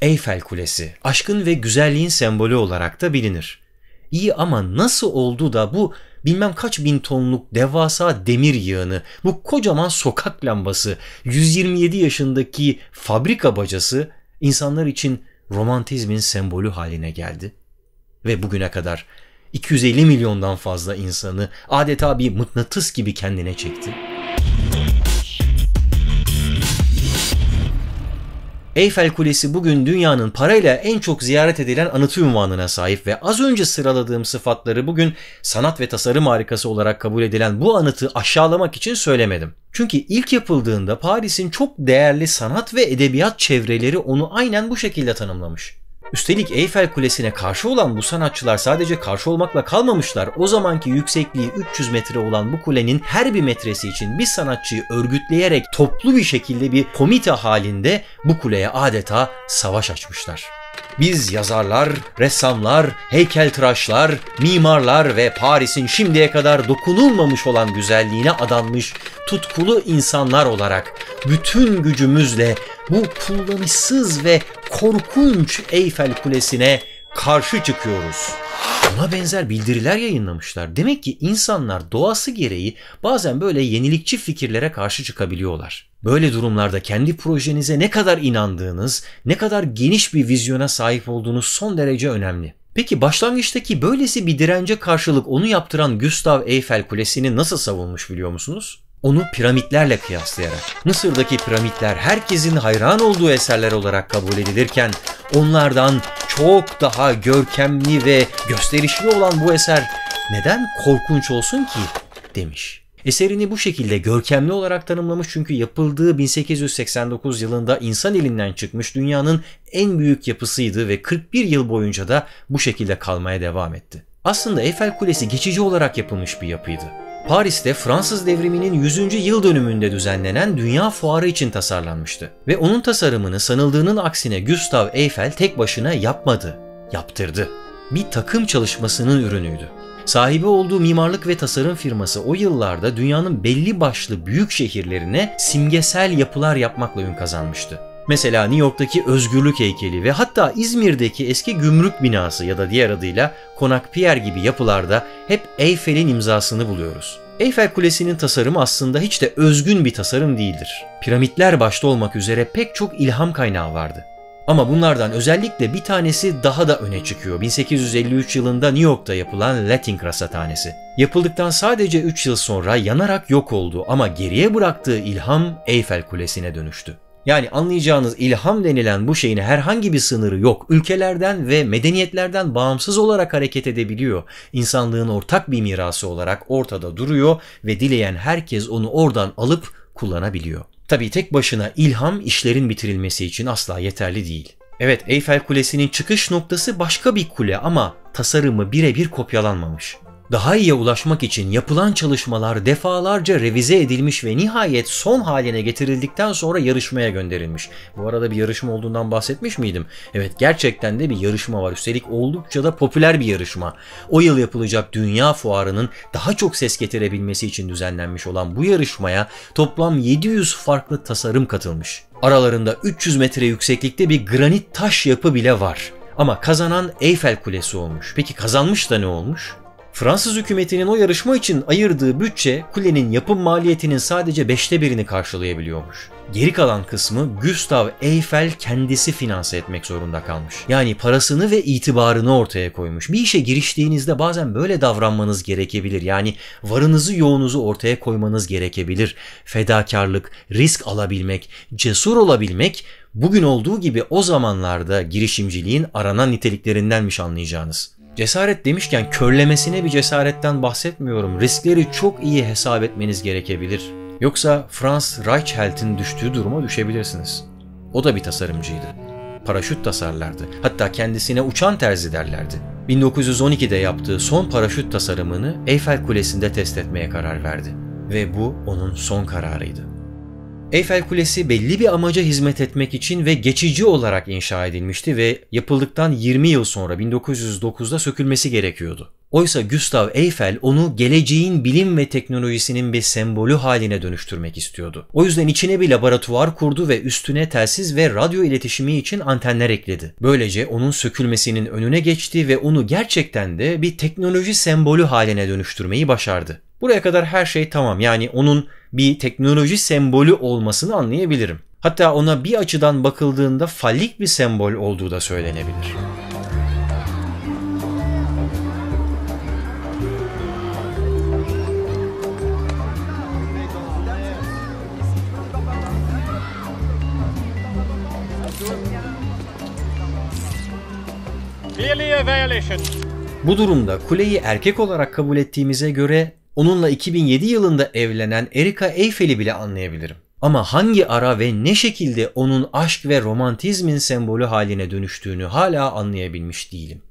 Eyfel Kulesi, aşkın ve güzelliğin sembolü olarak da bilinir. İyi ama nasıl oldu da bu bilmem kaç bin tonluk devasa demir yığını, bu kocaman sokak lambası, 127 yaşındaki fabrika bacası insanlar için romantizmin sembolü haline geldi? Ve bugüne kadar 250 milyondan fazla insanı adeta bir mıknatıs gibi kendine çekti. Eyfel Kulesi bugün dünyanın parayla en çok ziyaret edilen anıtı unvanına sahip ve az önce sıraladığım sıfatları bugün sanat ve tasarım harikası olarak kabul edilen bu anıtı aşağılamak için söylemedim. Çünkü ilk yapıldığında Paris'in çok değerli sanat ve edebiyat çevreleri onu aynen bu şekilde tanımlamış. Üstelik Eyfel Kulesi'ne karşı olan bu sanatçılar sadece karşı olmakla kalmamışlar. O zamanki yüksekliği 300 metre olan bu kulenin her bir metresi için bir sanatçıyı örgütleyerek toplu bir şekilde bir komite halinde bu kuleye adeta savaş açmışlar. Biz yazarlar, ressamlar, heykeltıraşlar, mimarlar ve Paris'in şimdiye kadar dokunulmamış olan güzelliğine adanmış tutkulu insanlar olarak bütün gücümüzle bu kullanışsız ve korkunç Eyfel Kulesi'ne karşı çıkıyoruz. Buna benzer bildiriler yayınlamışlar. Demek ki insanlar doğası gereği bazen böyle yenilikçi fikirlere karşı çıkabiliyorlar. Böyle durumlarda kendi projenize ne kadar inandığınız, ne kadar geniş bir vizyona sahip olduğunuz son derece önemli. Peki başlangıçtaki böylesi bir dirence karşılık onu yaptıran Gustav Eiffel Kulesi'ni nasıl savunmuş biliyor musunuz? Onu piramitlerle kıyaslayarak. Mısır'daki piramitler herkesin hayran olduğu eserler olarak kabul edilirken onlardan çok daha görkemli ve gösterişli olan bu eser neden korkunç olsun ki demiş. Eserini bu şekilde görkemli olarak tanımlamış çünkü yapıldığı 1889 yılında insan elinden çıkmış dünyanın en büyük yapısıydı ve 41 yıl boyunca da bu şekilde kalmaya devam etti. Aslında Eyfel Kulesi geçici olarak yapılmış bir yapıydı. Paris'te Fransız Devrimi'nin 100. yıl dönümünde düzenlenen Dünya Fuarı için tasarlanmıştı. Ve onun tasarımını sanıldığının aksine Gustav Eiffel tek başına yapmadı, yaptırdı. Bir takım çalışmasının ürünüydü. Sahibi olduğu mimarlık ve tasarım firması o yıllarda dünyanın belli başlı büyük şehirlerine simgesel yapılar yapmakla ün kazanmıştı. Mesela New York'taki Özgürlük Heykeli ve hatta İzmir'deki eski gümrük binası ya da diğer adıyla Konak Pierre gibi yapılarda hep Eyfel'in imzasını buluyoruz. Eyfel Kulesi'nin tasarımı aslında hiç de özgün bir tasarım değildir. Piramitler başta olmak üzere pek çok ilham kaynağı vardı. Ama bunlardan özellikle bir tanesi daha da öne çıkıyor. 1853 yılında New York'ta yapılan Latin Rasathanesi. Yapıldıktan sadece 3 yıl sonra yanarak yok oldu ama geriye bıraktığı ilham Eyfel Kulesi'ne dönüştü. Yani anlayacağınız ilham denilen bu şeyin herhangi bir sınırı yok. Ülkelerden ve medeniyetlerden bağımsız olarak hareket edebiliyor. İnsanlığın ortak bir mirası olarak ortada duruyor ve dileyen herkes onu oradan alıp kullanabiliyor. Tabii tek başına ilham işlerin bitirilmesi için asla yeterli değil. Evet, Eyfel Kulesi'nin çıkış noktası başka bir kule ama tasarımı birebir kopyalanmamış. Daha iyiye ulaşmak için yapılan çalışmalar defalarca revize edilmiş ve nihayet son haline getirildikten sonra yarışmaya gönderilmiş. Bu arada bir yarışma olduğundan bahsetmiş miydim? Evet, gerçekten de bir yarışma var. Üstelik oldukça da popüler bir yarışma. O yıl yapılacak Dünya Fuarı'nın daha çok ses getirebilmesi için düzenlenmiş olan bu yarışmaya toplam 700 farklı tasarım katılmış. Aralarında 300 metre yükseklikte bir granit taş yapı bile var. Ama kazanan Eyfel Kulesi olmuş. Peki kazanmış da ne olmuş? Fransız hükümetinin o yarışma için ayırdığı bütçe kulenin yapım maliyetinin sadece 1/5'ini karşılayabiliyormuş. Geri kalan kısmı Gustav Eiffel kendisi finanse etmek zorunda kalmış. Yani parasını ve itibarını ortaya koymuş. Bir işe giriştiğinizde bazen böyle davranmanız gerekebilir. Yani varınızı yoğunuzu ortaya koymanız gerekebilir. Fedakarlık, risk alabilmek, cesur olabilmek bugün olduğu gibi o zamanlarda girişimciliğin aranan niteliklerindenmiş anlayacağınız. Cesaret demişken körlemesine bir cesaretten bahsetmiyorum. Riskleri çok iyi hesap etmeniz gerekebilir. Yoksa Franz Reichhelt'in düştüğü duruma düşebilirsiniz. O da bir tasarımcıydı. Paraşüt tasarlardı. Hatta kendisine uçan terzi derlerdi. 1912'de yaptığı son paraşüt tasarımını Eyfel Kulesi'nde test etmeye karar verdi. Ve bu onun son kararıydı. Eyfel Kulesi belli bir amaca hizmet etmek için ve geçici olarak inşa edilmişti ve yapıldıktan 20 yıl sonra 1909'da sökülmesi gerekiyordu. Oysa Gustav Eiffel onu geleceğin bilim ve teknolojisinin bir sembolü haline dönüştürmek istiyordu. O yüzden içine bir laboratuvar kurdu ve üstüne telsiz ve radyo iletişimi için antenler ekledi. Böylece onun sökülmesinin önüne geçti ve onu gerçekten de bir teknoloji sembolü haline dönüştürmeyi başardı. Buraya kadar her şey tamam, yani onun bir teknoloji sembolü olmasını anlayabilirim. Hatta ona bir açıdan bakıldığında fallik bir sembol olduğu da söylenebilir. Bu durumda kuleyi erkek olarak kabul ettiğimize göre onunla 2007 yılında evlenen Erika Eyfel'i bile anlayabilirim. Ama hangi ara ve ne şekilde onun aşk ve romantizmin sembolü haline dönüştüğünü hala anlayabilmiş değilim.